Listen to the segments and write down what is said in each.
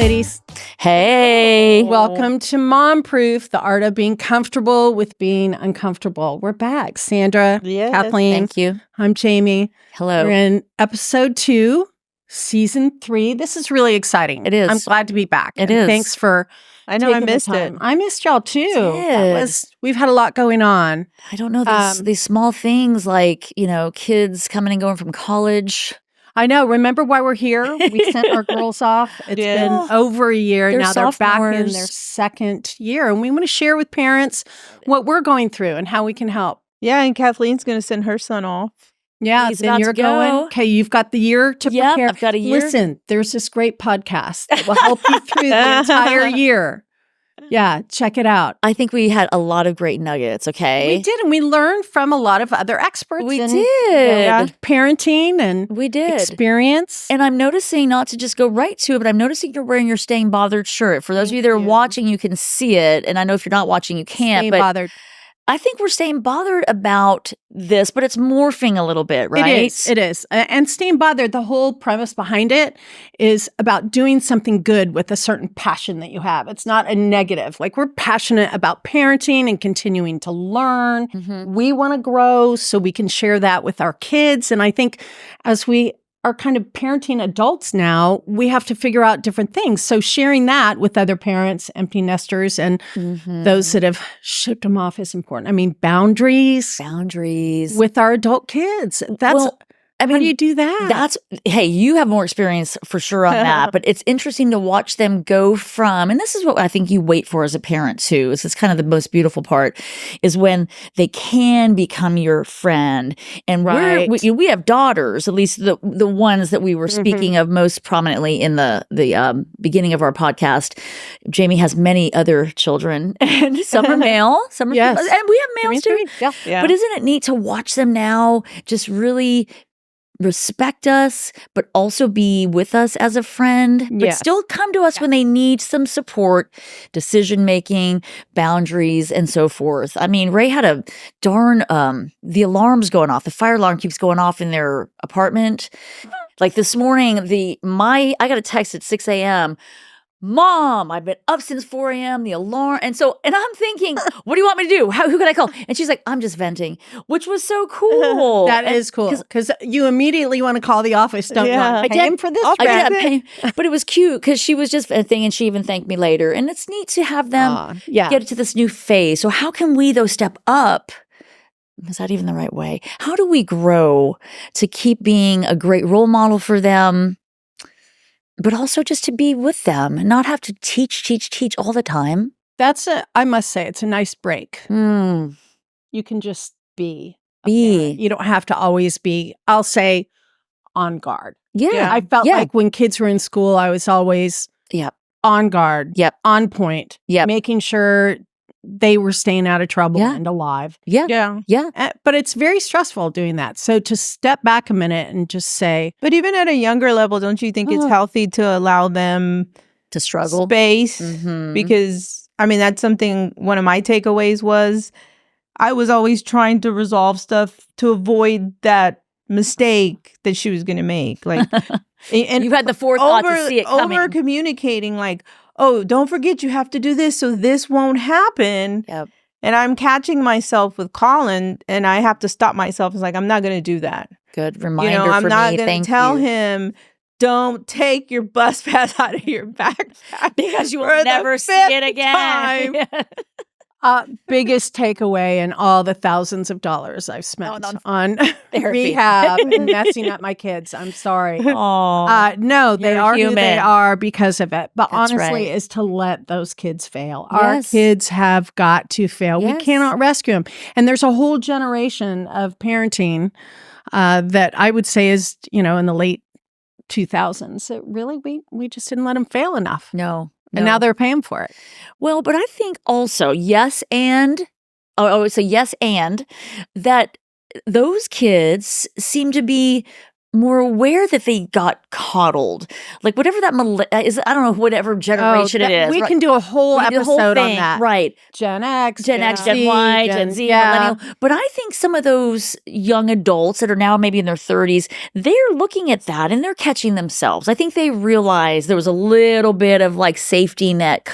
ladies. Hey. Welcome to Mom Proof, the art of being comfortable with being uncomfortable. We're back. Sandra, Kathleen. Thank you. I'm Jamie. Hello. We're in episode 2, season 3. This is really exciting. It is. I'm glad to be back. It and is. Thanks for I know I taking the missed it. time. I missed y'all too. Did. We've had a lot going on. I don't know these small things like, kids coming and going from college. I know. Remember why we're here? We sent our girls off. It's been over a year. They're now they're back in sophomores. their second year. And we want to share with parents what we're going through and how we can help. Yeah, and Kathleen's going to send her son off. Yeah, He's then about you're to going. go. Okay, you've got the year to Yep, prepare. I've got a year. Listen, there's this great podcast that will help you through the entire year. Yeah, check it out. I think we had a lot of great nuggets, okay? We did, and we learned from a lot of other experts. We in, did. parenting and We did. experience. And I'm noticing, not to just go right to it, but I'm noticing you're wearing your Staying Bothered shirt. For those of you that are watching, you can see it. And I know if you're not watching, you can't. Stay But bothered. I think we're staying bothered about this, but it's morphing a little bit, right? It is. It is. And staying bothered, the whole premise behind it is about doing something good with a certain passion that you have. It's not a negative. Like, we're passionate about parenting and continuing to learn. Mm-hmm. We want to grow so we can share that with our kids. And I think as we are kind of parenting adults now, we have to figure out different things. So sharing that with other parents, empty nesters, and those that have shipped them off is important. I mean, boundaries with our adult kids. That's how do you do that? Hey, you have more experience for sure on that, but it's interesting to watch them go from, and this is what I think you wait for as a parent too. This is kind of the most beautiful part, is when they can become your friend. And we have daughters, at least the ones that we were speaking of most prominently in the beginning of our podcast. Jamie has many other children, and some are male, some are female, and we have males too. Yeah. But isn't it neat to watch them now just really respect us, but also be with us as a friend, but still come to us when they need some support, decision-making, boundaries, and so forth. I mean, Ray had a darn, the alarm's going off. The fire alarm keeps going off in their apartment. Like this morning, I got a text at 6 a.m., Mom, I've been up since 4 a.m., the alarm. And I'm thinking, what do you want me to do? Who can I call? And she's like, I'm just venting, which was so cool. That is cool. Because you immediately want to call the office, don't you? I Pay him for this. But it was cute because she was just venting and she even thanked me later. And it's neat to have them get to this new phase. So how can we, though, step up? Is that even the right way? How do we grow to keep being a great role model for them, but also just to be with them and not have to teach all the time? I must say, it's a nice break. You can just be. You don't have to always be, I'll say, on guard. Yeah. I felt like when kids were in school, I was always on guard, on point, making sure they were staying out of trouble and alive. But it's very stressful doing that. So to step back a minute and just say. But even at a younger level, don't you think it's healthy to allow them to struggle? Space? Because, I mean, that's something, one of my takeaways was I was always trying to resolve stuff to avoid that mistake that she was going to make. Like, and you had the forethought to see it coming. Over communicating, like, oh, don't forget you have to do this so this won't happen. And I'm catching myself with Colin, and I have to stop myself. It's like, I'm not going to do that. Good reminder for me. I'm not going to tell him, don't take your bus pass out of your backpack. Because you will never see it again. Biggest takeaway in all the thousands of dollars I've spent on rehab and messing up my kids. I'm sorry. No, they are human. Who they are because of it. But honestly, is to let those kids fail. Our kids have got to fail. We cannot rescue them. And there's a whole generation of parenting that I would say is, in the late 2000s. That really, we just didn't let them fail enough. No. And now they're paying for it. Well, but I think also, that those kids seem to be more aware that they got coddled. Like whatever that is, I don't know, whatever generation it is. We can do a whole episode on that. Right. Gen X, Gen Y, Gen Z, millennial. But I think some of those young adults that are now maybe in their 30s, they're looking at that and they're catching themselves. I think they realize there was a little bit of like safety net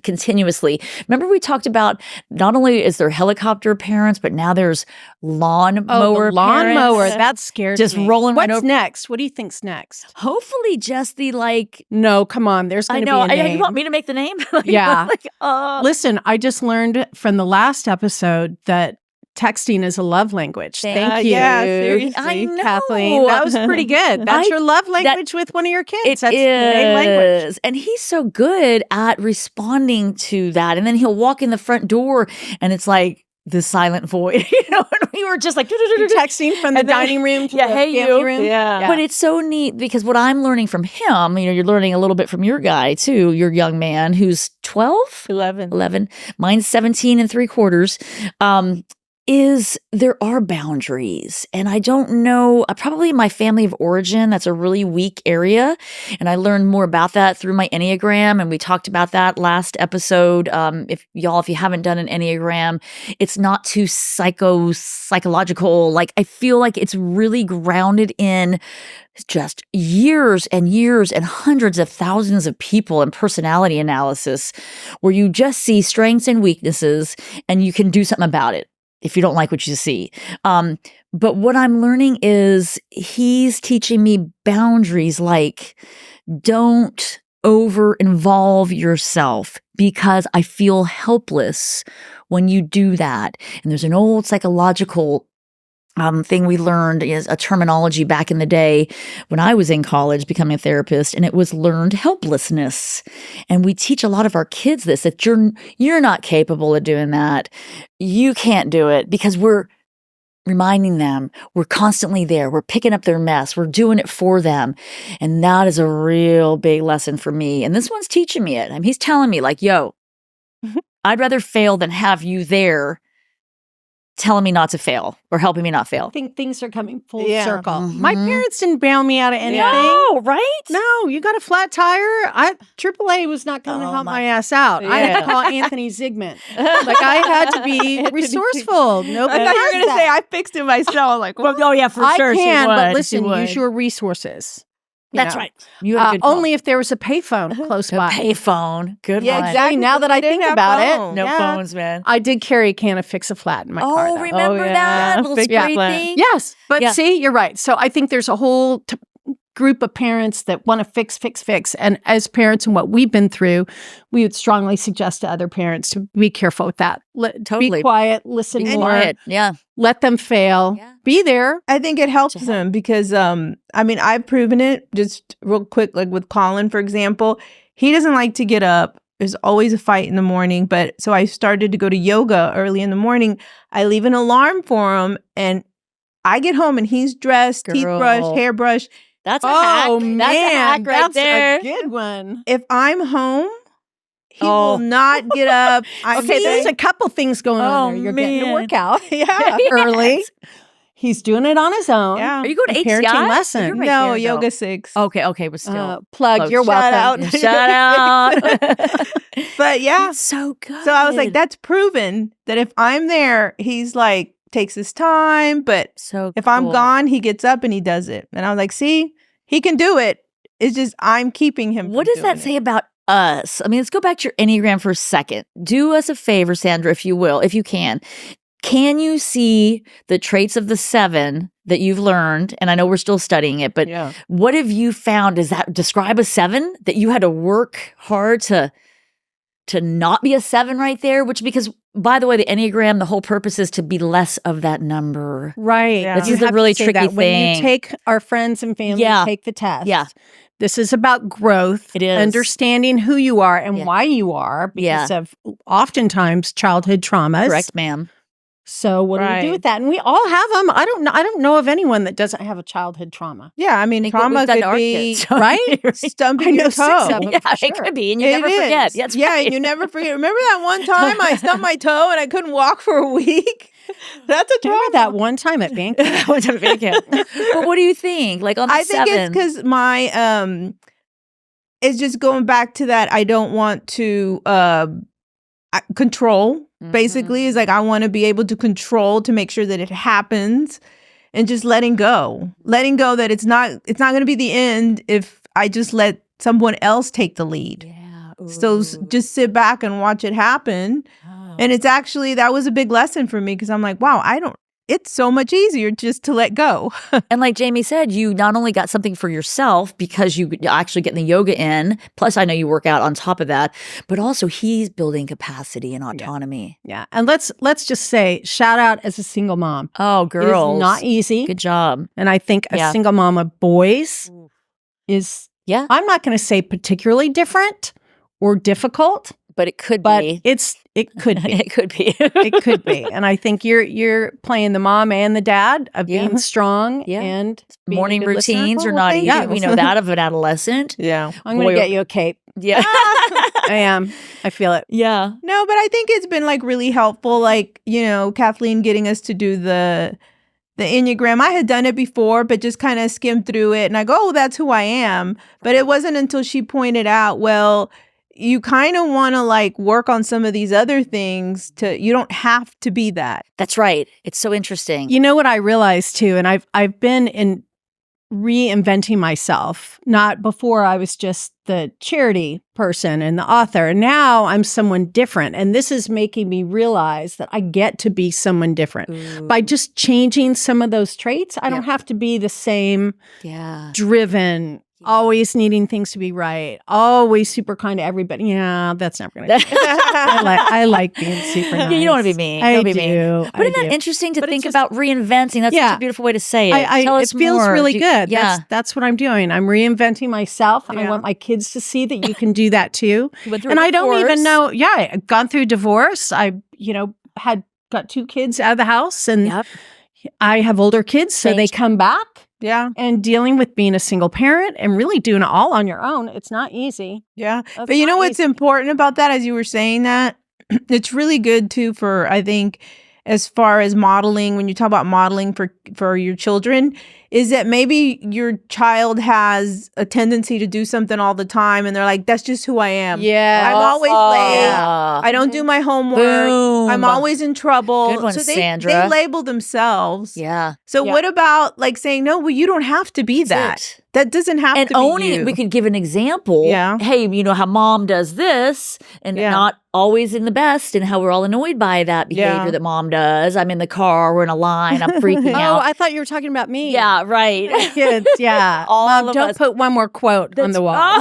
continuously. Remember we talked about not only is there helicopter parents, but now there's lawnmower parents. That scares just me. Rolling right over. What's next? What do you think's next? Hopefully just the like. No, come on. There's going to be a name. You want me to make the name? Yeah. Listen, I just learned from the last episode that texting is a love language. Thank you. Yeah, seriously. I know. Kathleen. That was pretty good. That's your love language with one of your kids. That's the main language. And he's so good at responding to that. And then he'll walk in the front door and it's like, the silent void, and we were just like texting from the dining room to the family room. Yeah. But it's so neat because what I'm learning from him, you're learning a little bit from your guy too, your young man who's 12? 11. Mine's 17 3/4. Is there are boundaries. And I don't know, probably my family of origin, that's a really weak area. And I learned more about that through my Enneagram. And we talked about that last episode. If you haven't done an Enneagram, it's not too psychological. Like I feel like it's really grounded in just years and years and hundreds of thousands of people and personality analysis where you just see strengths and weaknesses and you can do something about it if you don't like what you see. But what I'm learning is he's teaching me boundaries like don't over-involve yourself because I feel helpless when you do that. And there's an old psychological thing we learned is a terminology back in the day when I was in college becoming a therapist, and it was learned helplessness. And we teach a lot of our kids this, that you're not capable of doing that. You can't do it because we're reminding them we're constantly there. We're picking up their mess. We're doing it for them. And that is a real big lesson for me. And this one's teaching me it. I mean, he's telling me like, yo, I'd rather fail than have you there telling me not to fail or helping me not fail. I think things are coming full circle. My parents didn't bail me out of anything. No, right? No, you got a flat tire. AAA was not going to help my ass out. I had to call Anthony Zygmunt. Like I had to be resourcewful. Nobody I thought you were going to say I fixed it myself. Like, well, for sure. I can, but listen, use your resources. That's right. You had a good call. Only if there was a payphone close by. Payphone. Good one. Yeah, exactly. Now that I think about it. No phones, man. I did carry a can of Fix-A-Flat in my car. Oh, remember that? Little spray thing? Yes. But see, you're right. So I think there's a whole group of parents that want to fix. And as parents and what we've been through, we would strongly suggest to other parents to be careful with that. Totally. Be quiet, listen more. Quiet. Yeah. Let them fail. Yeah. Be there. I think it helps them because, I've proven it just real quick, like with Colin, for example. He doesn't like to get up. There's always a fight in the morning. But so I started to go to yoga early in the morning. I leave an alarm for him and I get home and he's dressed, teeth brushed, hair brushed. That's a hack. Man, that's a hack right there. A good one. If I'm home, he will not get up. There's a couple things going on there. You're getting to work out early. He's doing it on his own. Yeah. Are you going to parenting HCI? lesson? Right no, there, Yoga 6. Okay, but still. Plug, you're welcome. Shout out. But yeah. That's so good. So I was like, that's proven that if I'm there, he's like, takes his time. But if I'm gone, he gets up and he does it. And I was like, see, he can do it. It's just I'm keeping him. What does that say about us? I mean, let's go back to your Enneagram for a second. Do us a favor, Sandra, if you will, if you can. Can you see the traits of the 7 that you've learned? And I know we're still studying it, but what have you found? Does that describe a 7 that you had to work hard to not be a 7 right there? Because by the way, the Enneagram, the whole purpose is to be less of that number. Right. Yeah. This is the really tricky thing. When you take our friends and family, take the test. Yeah. This is about growth. It is. Understanding who you are and why you are because of oftentimes childhood traumas. Correct, ma'am. So what do we do with that? And we all have them. I don't know of anyone that doesn't have a childhood trauma. Yeah, I mean, trauma could be right. Stumping your toe. It could be, and you never forget. And you never forget. Remember that one time I stumped my toe and I couldn't walk for a week? That's a trauma. Remember that one time at band camp? But what do you think? Like on the I think it's because my it's just going back to that. I don't want to control. Basically, is like I want to be able to control to make sure that it happens, and just letting go that it's not going to be the end if I just let someone else take the lead. Yeah. So just sit back and watch it happen. Oh. And it's actually, that was a big lesson for me because I'm like, wow, it's so much easier just to let go. And like Jamie said, you not only got something for yourself because you actually get the yoga in, plus I know you work out on top of that, but also he's building capacity and autonomy. Yeah. And let's just say, shout out as a single mom. Oh, girls. It is not easy. Good job. And I think a single mom of boys is, I'm not going to say particularly different or difficult. But it could be. It could be. It could be. It could be. And I think you're playing the mom and the dad of being strong and being morning routines are not easy. Yeah. We know that of an adolescent. Yeah. I'm going to get you a cape. Yeah. I am. I feel it. Yeah. No, but I think it's been like really helpful. Like, Kathleen getting us to do the Enneagram. I had done it before, but just kind of skimmed through it. And I go, oh, that's who I am. But it wasn't until she pointed out, well, you kind of want to like work on some of these other things you don't have to be that. That's right. It's so interesting. You know what I realized too, and I've been in reinventing myself. Not before I was just the charity person and the author. Now I'm someone different. And this is making me realize that I get to be someone different. Ooh. By just changing some of those traits. I don't have to be the same driven, always needing things to be right, always super kind to everybody. Yeah, that's never going to I like being super nice. Yeah, you don't want to be mean. I do. Mean. But isn't that interesting to think about reinventing? That's such a beautiful way to say it. Tell us it feels more. really good. Yeah. That's what I'm doing. I'm reinventing myself. And I want my kids to see that you can do that too. And I don't even know. Yeah, I've gone through divorce. I, got 2 kids out of the house and I have older kids. So they come back. Yeah. And dealing with being a single parent and really doing it all on your own, it's not easy. Yeah. But you know what's important about that, as you were saying that? It's really good too for, I think, as far as modeling, when you talk about modeling for your children, is that maybe your child has a tendency to do something all the time and they're like, that's just who I am. Yeah. I'm always late. I don't do my homework. Boom. I'm always in trouble. Good one, so Sandra. They label themselves. Yeah. So what about like saying, no, well, you don't have to be that. That doesn't have to be owning you. it. We could give an example. Yeah. Hey, you know how mom does this and not always in the best and how we're all annoyed by that behavior that mom does. I'm in the car, we're in a line, I'm freaking out. Oh, I thought you were talking about me. Yeah, right. Kids, yeah. Mom, don't put one more quote on the wall.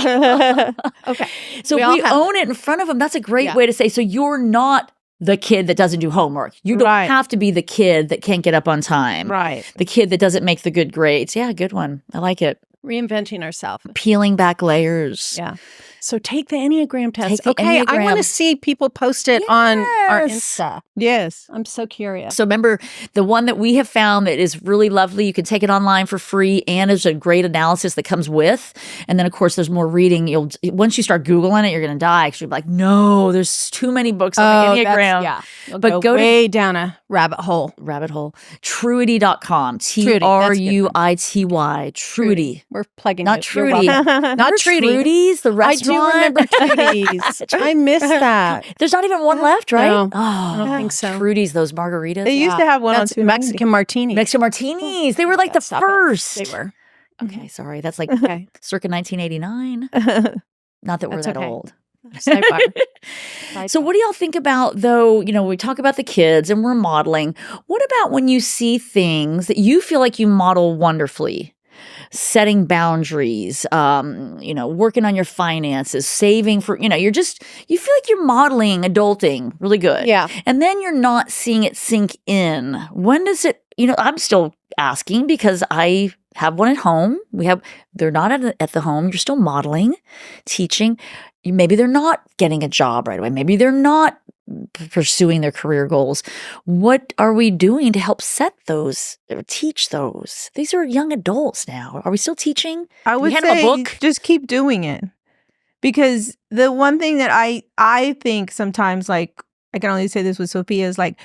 Okay. So we own it in front of them. That's a great way to say, so you're not the kid that doesn't do homework. You don't have to be the kid that can't get up on time. Right. The kid that doesn't make the good grades. Yeah, good one. I like it. Reinventing ourselves. Peeling back layers. Yeah. So take the Enneagram test. Enneagram. I want to see people post it on our Insta. Yes. I'm so curious. So remember, the one that we have found that is really lovely, you can take it online for free, and there's a great analysis that comes with. And then, of course, there's more reading. Once you start Googling it, you're going to die. Because you're like, no, there's too many books on the Enneagram. But go way down a rabbit hole. Truity.com. Truity. Truity. We're plugging Not Trudy. Not Trudy. Trudy's, the restaurant. I do remember Trudy's. I missed that. There's not even one left, right? No, I don't think so. Trudy's, those margaritas. They used to have one on Mexican martinis. Mexican martinis. They were like the first. They were. Okay, sorry. That's like circa 1989. Not that we're that old. So what do y'all think about, though, we talk about the kids and we're modeling. What about when you see things that you feel like you model wonderfully? Setting boundaries, working on your finances, saving for, you feel like you're modeling adulting really good. Yeah. And then you're not seeing it sink in. When does it, I'm still asking because I have one at home. They're not at the home. You're still modeling, teaching. Maybe they're not getting a job right away. Maybe they're not pursuing their career goals. What are we doing to help set those or teach those? These are young adults now. Are we still teaching? I would say just keep doing it. Because the one thing that I think sometimes, like, I can only say this with Sophia, is like,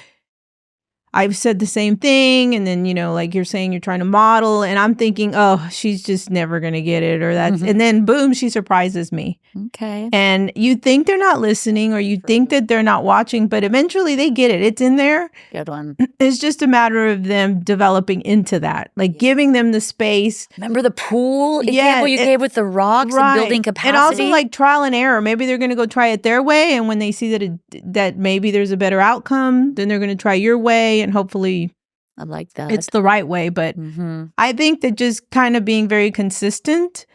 I've said the same thing. And then, like you're saying, you're trying to model. And I'm thinking, oh, she's just never going to get it. Or that's, and then boom, she surprises me. Okay. And you think they're not listening or you think that they're not watching, but eventually they get it. It's in there. Good one. It's just a matter of them developing into that, like giving them the space. Remember the pool example you gave with the rocks and building capacity? And also like trial and error. Maybe they're going to go try it their way. And when they see that maybe there's a better outcome, then they're going to try your way. And hopefully I like that. It's the right way. But I think that just kind of being very consistent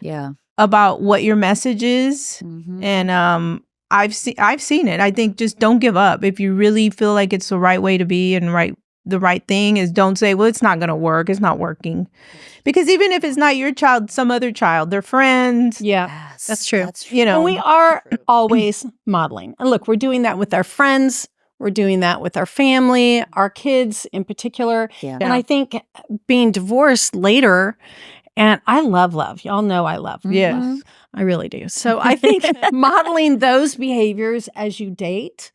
about what your message is. And I've seen it. I think just don't give up. If you really feel like it's the right way to be and the right thing is, don't say, well, it's not going to work. It's not working. Because even if it's not your child, some other child, their friends. Yeah, yes, that's true. And we are always modeling. And look, we're doing that with our friends. We're doing that with our family, our kids in particular. Yeah. And I think being divorced later, and I love love. Y'all know I love. Yes. I really do. So I think modeling those behaviors as you date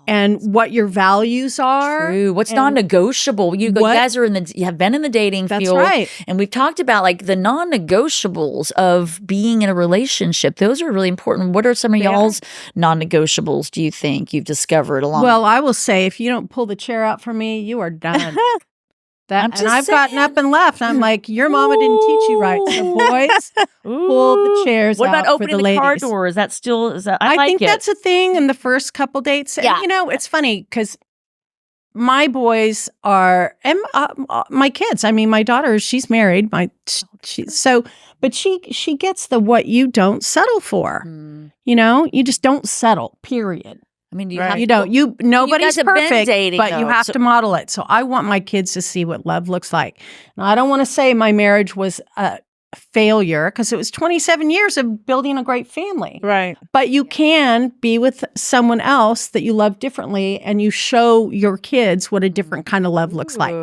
and what your values are. True. What's non-negotiable? You guys are you have been in the dating field. That's right. And we've talked about like the non-negotiables of being in a relationship. Those are really important. What are some of y'all's non-negotiables, do you think you've discovered along? Well, I will say, if you don't pull the chair out for me, you are done. I've gotten up and left. I'm like, your mama didn't teach you right. So boys, pull the chairs out. What about opening the car door? Is that still? I think that's a thing in the first couple dates. Yeah. And, it's funny because my boys are, and my kids. I mean, my daughter, she's married. But she gets the what you don't settle for. You just don't settle. Period. I mean, nobody's perfect, dating, but you have to model it. So I want my kids to see what love looks like. Now, I don't want to say my marriage was a failure because it was 27 years of building a great family. Right. But you can be with someone else that you love differently and you show your kids what a different kind of love looks like.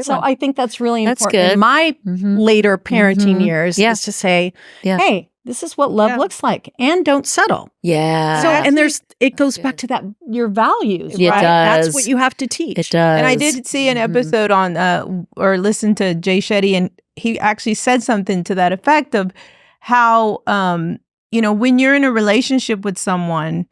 So I think that's really important. Good. In my later parenting years is to say, hey, this is what love looks like, and don't settle. Yeah. So, and it goes back to that, your values, right? It does. That's what you have to teach. It does. And I did see an episode on, or listen to Jay Shetty, and he actually said something to that effect of how, when you're in a relationship with someone,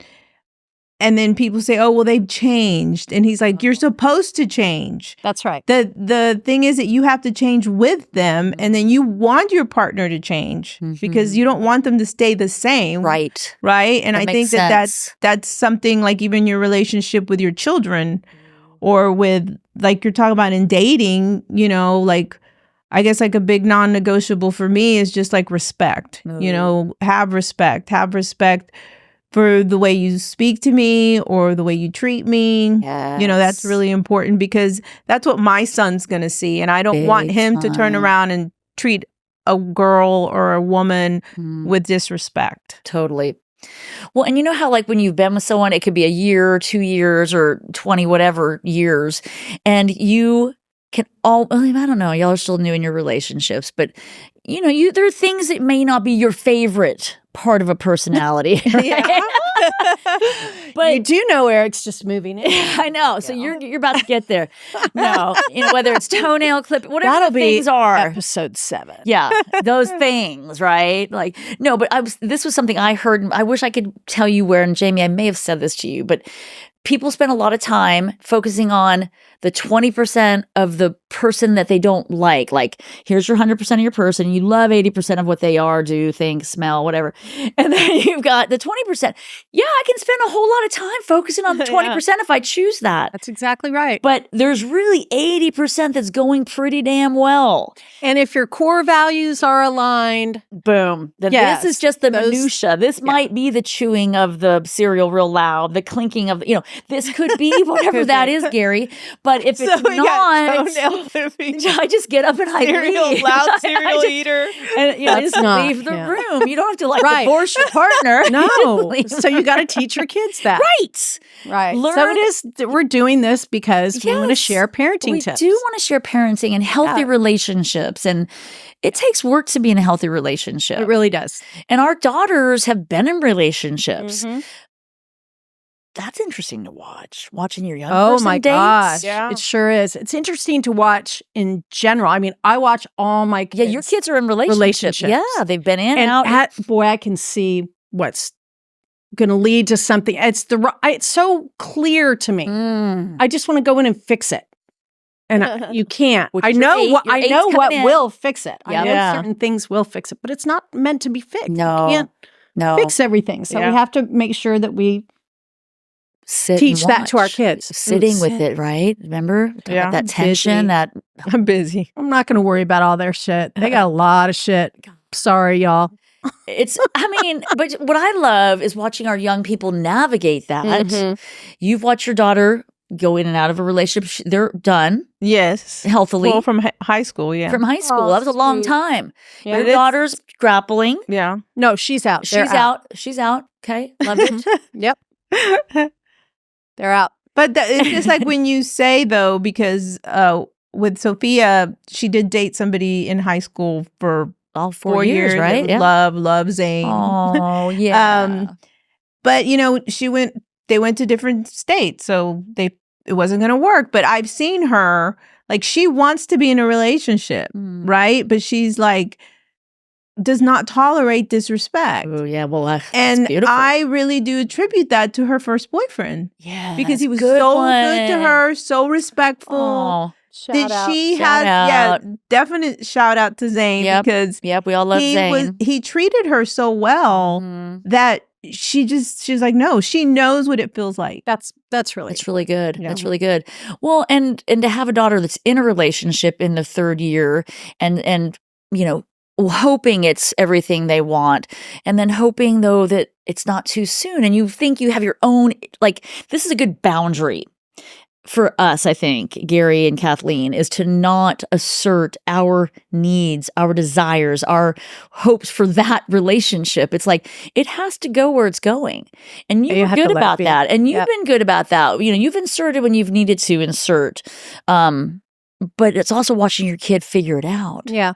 and then people say, oh, well, they've changed. And he's like, you're supposed to change. That's right. The thing is that you have to change with them. And then you want your partner to change because you don't want them to stay the same. Right. Right. And I think that's something like even your relationship with your children or with, like you're talking about in dating, like, I guess like a big non-negotiable for me is just like respect, have respect for the way you speak to me or the way you treat me. Yes. That's really important because that's what my son's going to see. And I don't want him to turn around and treat a girl or a woman with disrespect. Totally. Well, and you know how like when you've been with someone, it could be a year, 2 years, or 20, whatever years, and you can I don't know, y'all are still new in your relationships, but there are things that may not be your favorite part of a personality. Right? But you do know Eric's just moving in. I know. So you're about to get there. No, whether it's toenail clip, whatever that'll the things are. Episode 7. Yeah, those things, right? Like no, but this was something I heard. And I wish I could tell you where. And Jamie, I may have said this to you, but people spend a lot of time focusing on the 20% of the person that they don't like. Like, here's your 100% of your person. You love 80% of what they are, do, think, smell, whatever. And then you've got the 20%. Yeah, I can spend a whole lot of time focusing on the 20% if I choose that. That's exactly right. But there's really 80% that's going pretty damn well. And if your core values are aligned, boom. Then this is just the minutia. This might be the chewing of the cereal real loud, the clinking of, this could be whatever that is, Gary. But if it's not, I just get up and I leave. Loud cereal eater. And I just leave the room. You don't have to divorce your partner. No. So you got to teach your kids that. Right. So it is, we're doing this because we want to share parenting tips. We do want to share parenting and healthy relationships. And it takes work to be in a healthy relationship. It really does. And our daughters have been in relationships that's interesting to watch. Watching your young Oh person my dates. gosh. Yeah. It sure is. It's interesting to watch in general. I mean, I watch all my kids. Yeah, your kids are in relationships. Yeah, they've been in and out. Boy, I can see what's going to lead to something. It's so clear to me. I just want to go in and fix it. And you can't. I know what will fix it. I know certain things will fix it, but it's not meant to be fixed. No. You can't fix everything. So we have to make sure that we teach that to our kids. Sitting with it, right? Remember? Yeah. That tension, I'm busy. I'm not going to worry about all their shit. They got a lot of shit. Sorry, y'all. But what I love is watching our young people navigate that. Mm-hmm. You've watched your daughter go in and out of a relationship. They're done. Yes. Healthily. Well, from high school, yeah. From high school. That was a long time. Yeah. Your daughter's grappling. Yeah. No, she's out. She's out. She's out. Okay. Love it. Yep. They're out. But it's just like when you say, though, because with Sophia, she did date somebody in high school for all 4 years, right? Yeah. Love Zane. Oh, yeah. But, they went to different states, so it wasn't going to work. But I've seen her, like, she wants to be in a relationship, right? But she's like, does not tolerate disrespect. Oh, yeah. Well, and beautiful. I really do attribute that to her first boyfriend. Yeah. Because he was good to her, so respectful. Oh, Shout out. Definite shout out to Zane because we all love Zane. He treated her so well that she's like, no, she knows what it feels like. That's really it's really good. Yeah. That's really good. Well, and to have a daughter that's in a relationship in the third year and hoping it's everything they want, and then hoping though that it's not too soon, and you think you have your own, like, this is a good boundary for us, I think, Gary and Kathleen, is to not assert our needs, our desires, our hopes for that relationship. It's like, it has to go where it's going. And you're good about that. And you've been good about that. You've inserted when you've needed to insert. But it's also watching your kid figure it out. Yeah.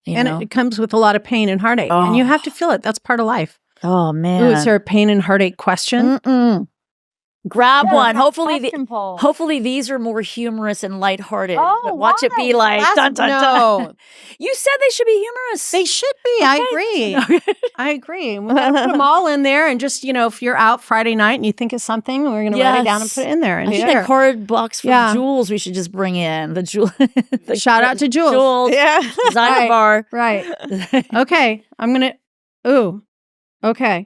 It comes with a lot of pain and heartache. And you have to feel it. That's part of life. Oh, man. Ooh, is there a pain and heartache question? Grab one. Hopefully these are more humorous and lighthearted. But watch it be like, dun, dun, dun. You said they should be humorous. They should be. Okay. I agree. We got to put them all in there. And just, if you're out Friday night and you think of something, we're going to write it down and put it in there. And I think that card box from Jules we should just bring in. The Jules. Shout out to Jules. Jules. Yeah. Designer bar. Right. Okay. I'm going to. Ooh. Okay.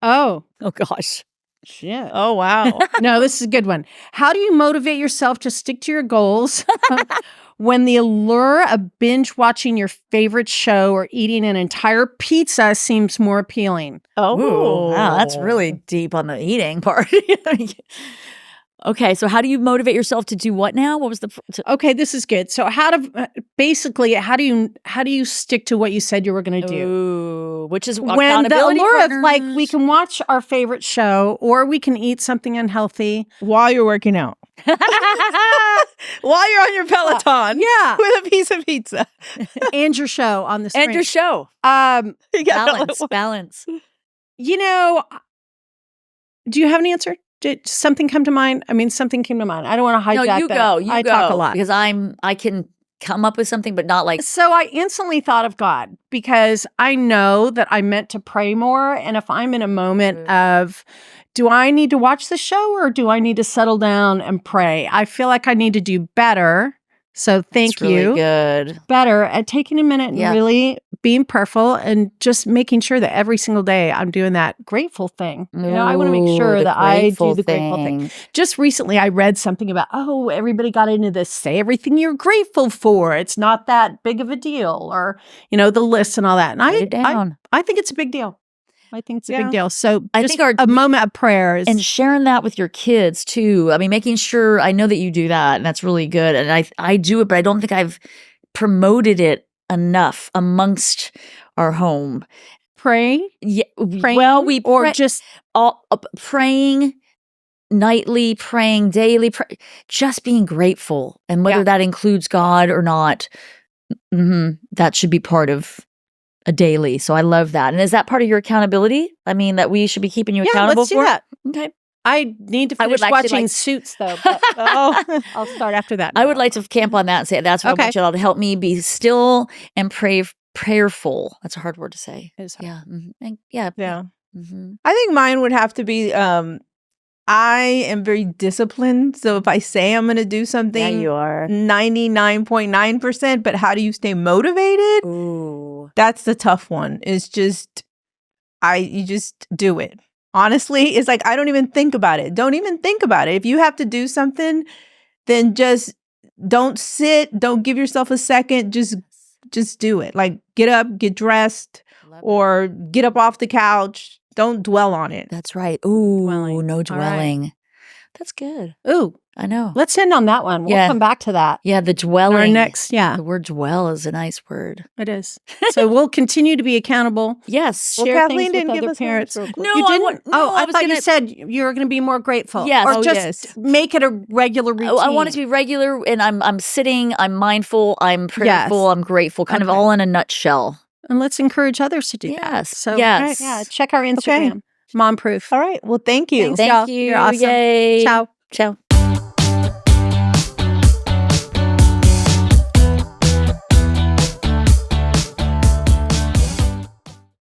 Oh gosh. Shit. Oh, wow. No, this is a good one. How do you motivate yourself to stick to your goals when the allure of binge watching your favorite show or eating an entire pizza seems more appealing? Oh, wow. That's really deep on the eating part. Okay, so how do you motivate yourself to do what now? What was the Okay, this is good. So how do you stick to what you said you were going to do? Ooh, which is when the allure of, like, we can watch our favorite show or we can eat something unhealthy while you're working out. While you're on your Peloton. With a piece of pizza. And your show on the screen. And your show. Balance. Do you have an answer? Did something come to mind? I mean, something came to mind. I don't want to hijack that. No, you go. I talk a lot. Because I can come up with something, but not like. So I instantly thought of God because I know that I'm meant to pray more. And if I'm in a moment of, do I need to watch the show or do I need to settle down and pray? I feel like I need to do better. So thank you. Really good. Better at taking a minute and really being prayerful and just making sure that every single day I'm doing that grateful thing. I want to make sure that I do the grateful thing. Just recently I read something about, everybody got into this, say everything you're grateful for. It's not that big of a deal, or, the list and all that. And I think it's a big deal. I think it's a big deal. So I think a moment of prayer is... And sharing that with your kids too. I mean, making sure, I know that you do that and that's really good. And I do it, but I don't think I've promoted it enough amongst our home. Pray? Yeah. Praying? Well, we pray, or just praying nightly, praying daily, just being grateful. And whether that includes God or not, that should be part of a daily. So I love that. And is that part of your accountability? I mean, that we should be keeping you accountable for? Yeah, let's do that. Okay. I need to finish watching Suits, though. But I'll start after that. I would like to camp on that and say that's what I want y'all to help me be still and prayerful. That's a hard word to say. It is hard. Yeah. Mm-hmm. Yeah. Mm-hmm. I think mine would have to be I am very disciplined. So if I say I'm going to do something, you are 99.9%, but how do you stay motivated? Ooh. That's the tough one. It's just, you just do it. Honestly, it's like, I don't even think about it. Don't even think about it. If you have to do something, then just don't sit. Don't give yourself a second. Just do it. Like get up, get dressed, or get up off the couch. Don't dwell on it. That's right. Ooh, no dwelling. Right. That's good. Ooh, I know. Let's end on that one. We'll come back to that. Yeah, the dwelling. Our next, The word dwell is a nice word. It is. So we'll continue to be accountable. Yes. Well, Kathleen didn't give us parents. No, you didn't. I thought you said you were going to be more grateful. Yes. Or just make it a regular routine. I want it to be regular, and I'm sitting, I'm mindful, I'm prayerful, I'm grateful, kind of all in a nutshell. And let's encourage others to do that. So, yes. Yeah, check our Instagram. Mom Proof. All right. Well, thank you. Thank you. You're awesome. Yay. Ciao. Ciao.